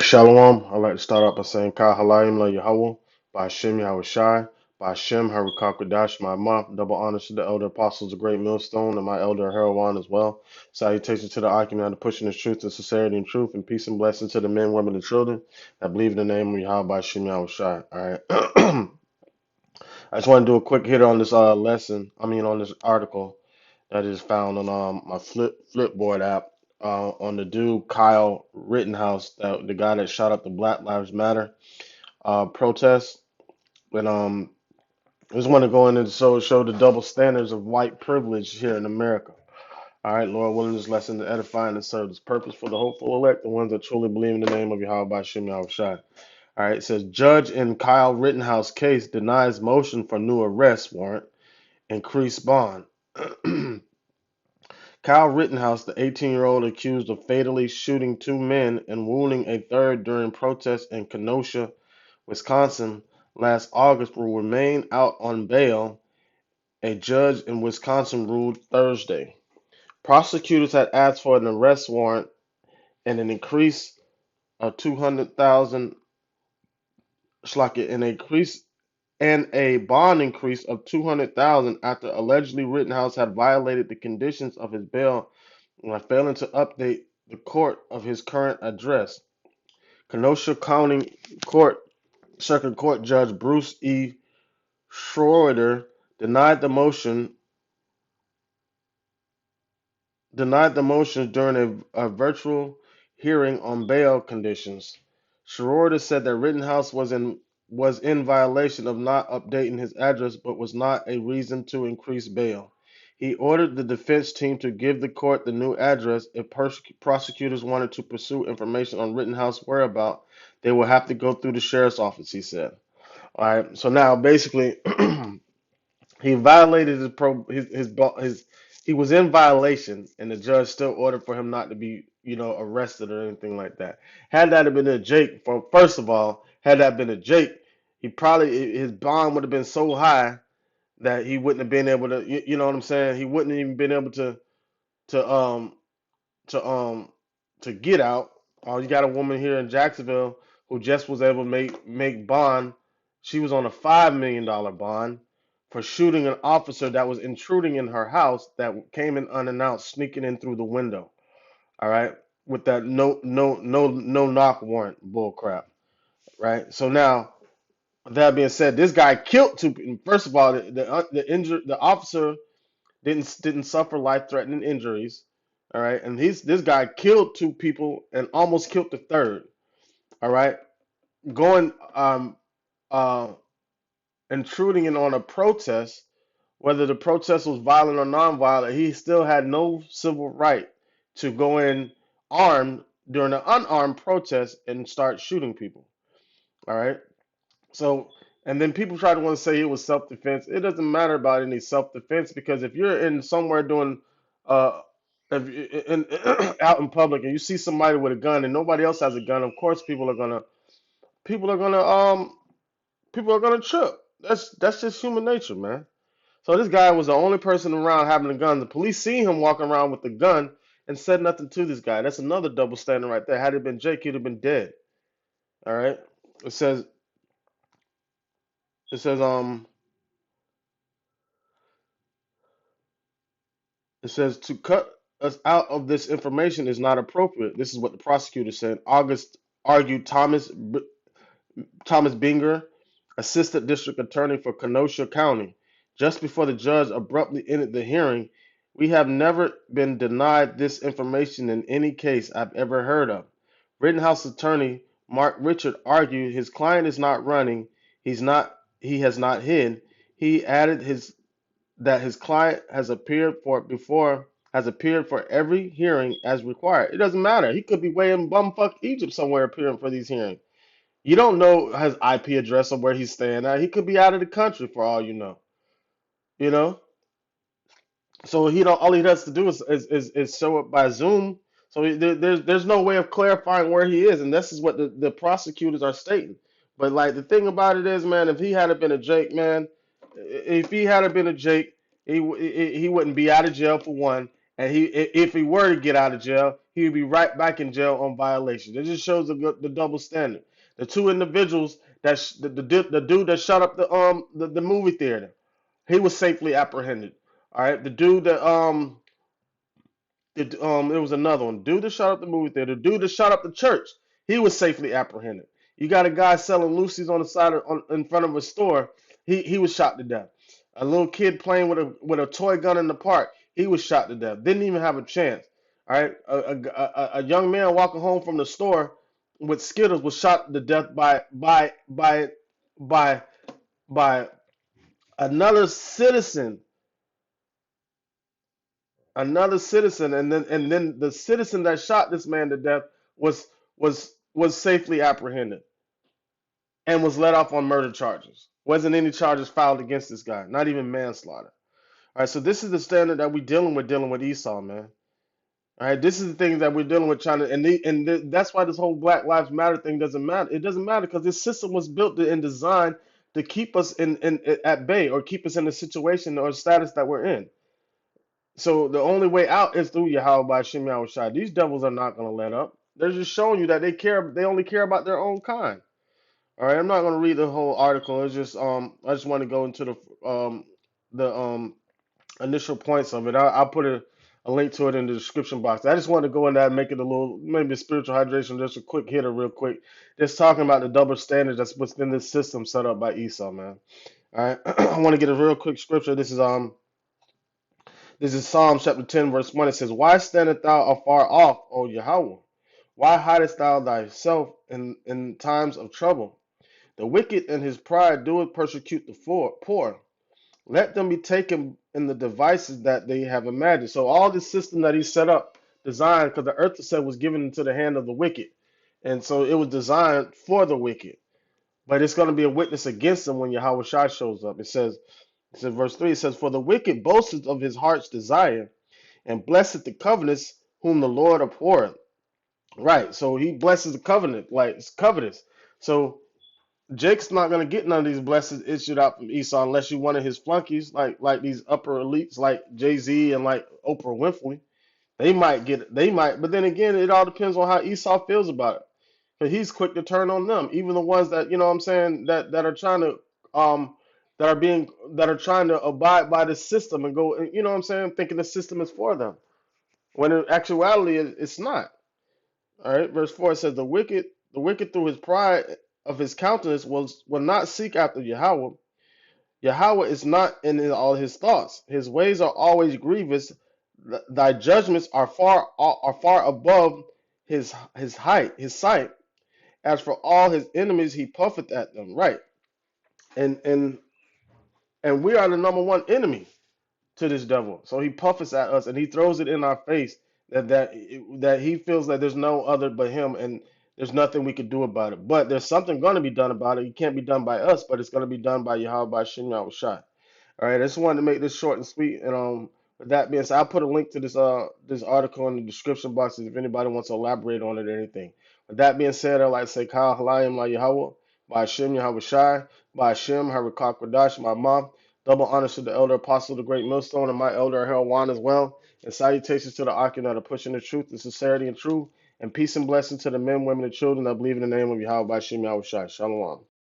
Shalom. I'd like to start out by saying Kyle Halayim La Yahweh, by Hashem Yahweh Shai, by Hashem Harukakadash, my mom. Double honors to the elder apostles, the great millstone, and my elder Herawan as well. Salutations to the Akim, the pushing the truth and sincerity and truth, and peace and blessings to the men, women, and children that believe in the name of Yahweh by Hashem Yahweh Shai. All right. I just want to do a quick hit on this on this article that is found on my Flipboard app on the dude Kyle Rittenhouse, the guy that shot up the Black Lives Matter protest. And I just want to go in and show the double standards of white privilege here in America. All right, Lord, willing this lesson to edify and to serve this purpose for the hopeful elect, the ones that truly believe in the name of Yahweh by Shem Yahweh Shai. All right, it says judge in Kyle Rittenhouse case denies motion for new arrest warrant, increased bond. Kyle Rittenhouse, the 18-year-old accused of fatally shooting two men and wounding a third during protests in Kenosha, Wisconsin last August, will remain out on bail, a judge in Wisconsin ruled Thursday. Prosecutors had asked for an arrest warrant and an increase of 200,000 and a bond increase of 200,000 after allegedly Rittenhouse had violated the conditions of his bail by failing to update the court of his current address. Kenosha County Court Circuit Court Judge Bruce E. Schroeder denied the motion during a virtual hearing on bail conditions. Schroeder said that Rittenhouse was in violation of not updating his address, but was not a reason to increase bail. He ordered the defense team to give the court the new address. If prosecutors wanted to pursue information on Rittenhouse whereabouts, they will have to go through the sheriff's office, he said. All right. So now, basically, he violated his he was in violation, and the judge still ordered for him not to be, arrested or anything like that. Had that have been a Jake, first of all, had that been a Jake, he probably his bond would have been so high that he wouldn't have been able to, you know what I'm saying? He wouldn't have even been able to to um to get out. You got a woman here in Jacksonville who just was able to make bond. She was on a $5 million bond for shooting an officer that was intruding in her house that came in unannounced, sneaking in through the window. All right, with that no knock warrant bull crap. Right. So now, that being said, this guy killed two people. First of all, the officer didn't suffer life threatening injuries. All right, and this guy killed two people and almost killed the third. All right, going uh intruding in on a protest, whether the protest was violent or non-violent, he still had no civil right to go in armed during an unarmed protest and start shooting people. All right. So, and then people try to want to say it was self-defense. It doesn't matter about any self-defense because if you're in somewhere doing, uh, if out in public and you see somebody with a gun and nobody else has a gun, of course people are gonna people are gonna trip. That's just human nature, man. So this guy was the only person around having a gun. The police seen him walking around with the gun and said nothing to this guy. That's another double standard right there. Had it been Jake, he'd have been dead. All right. It says it says um It says to cut us out of this information is not appropriate. This is what the prosecutor said. August argued Thomas Binger, assistant district attorney for Kenosha County, just before the judge abruptly ended the hearing. We have never been denied this information in any case I've ever heard of. Rittenhouse attorney Mark Richard argued his client is not running. He has not hid. He added his client has appeared for every hearing as required. It doesn't matter. He could be way in bumfuck Egypt somewhere appearing for these hearings. You don't know his IP address or where he's staying at. He could be out of the country for all you know. You know? So he don't all he has to do is show up by Zoom. So there's no way of clarifying where he is, and this is what the prosecutors are stating. But like the thing about it is, man, if he had been a Jake, man, if he had been a Jake, he wouldn't be out of jail for one, and if he were to get out of jail, he would be right back in jail on violation. It just shows the double standard. The two individuals the dude that shot up the movie theater, he was safely apprehended. All right, the dude that it was another one. Dude that shot up the movie theater. Dude that shot up the church. He was safely apprehended. You got a guy selling Lucy's on the side in front of a store. He was shot to death. A little kid playing with a toy gun in the park. He was shot to death. Didn't even have a chance. All right. A young man walking home from the store with Skittles was shot to death by by another citizen, and then the citizen that shot this man to death was safely apprehended and was let off on murder charges. Wasn't any charges filed against this guy, not even manslaughter. All right, so this is the standard that we're dealing with Esau, man. All right, this is the thing that we're dealing with China, that's why this whole Black Lives Matter thing doesn't matter. It doesn't matter because this system was built and designed to keep us in at bay or keep us in the situation or status that we're in. So the only way out is through Yahweh by Shem Shai. These devils are not going to let up. They're just showing you that they only care about their own kind. All right, I'm not going to read the whole article. It's just I just want to go into the initial points of it. I'll put a link to it in the description box. I just want to go in there and make it a little maybe a spiritual hydration, just a quick hitter, real quick. Just talking about the double standards that's within this system set up by Esau, man. All right, I want to get a real quick scripture. This is Psalm chapter 10, verse 1. It says, Why standest thou afar off, O Yahweh? Why hidest thou thyself in times of trouble? The wicked in his pride doeth persecute the poor. Let them be taken in the devices that they have imagined. So all this system that he set up, designed, because the earth it said was given into the hand of the wicked. And so it was designed for the wicked. But it's going to be a witness against them when Yahweh Shai shows up. It says, verse 3, it says, For the wicked boasteth of his heart's desire, and blesseth the covenants whom the Lord abhorreth. Right. So he blesses the covenant, like it's covetous. So Jake's not gonna get none of these blessings issued out from Esau unless you're one of his flunkies, like these upper elites, like Jay-Z and like Oprah Winfrey. They might, but then again, it all depends on how Esau feels about it. Because he's quick to turn on them, even the ones that what I'm saying that are trying to that are trying to abide by the system and go, what I'm saying, thinking the system is for them, when in actuality it's not. All right, verse 4 says, the wicked through his pride of his countenance will not seek after Yahweh. Yahweh is not in all his thoughts. His ways are always grievous. Thy judgments are far above his height, his sight. As for all his enemies, he puffeth at them. Right, and and and we are the number one enemy to this devil. So he puffs at us and he throws it in our face that he feels that there's no other but him and there's nothing we could do about it. But there's something going to be done about it. It can't be done by us, but it's going to be done by Yahweh by Shem Shai. All right, I just wanted to make this short and sweet. And with that being said, I'll put a link to this article in the description box if anybody wants to elaborate on it or anything. With that being said, I'd like to say Kyle Halayim La Yahweh, by Hashem Yahweh Shai, by Hashem Harakak Kwadash, my mom. Double honors to the elder apostle, the great millstone, and my elder Harold as well. And salutations to the Akim that are pushing the truth, the sincerity, and truth. And peace and blessing to the men, women, and children that believe in the name of Yahweh by Shem Yahweh Shai. Shalom.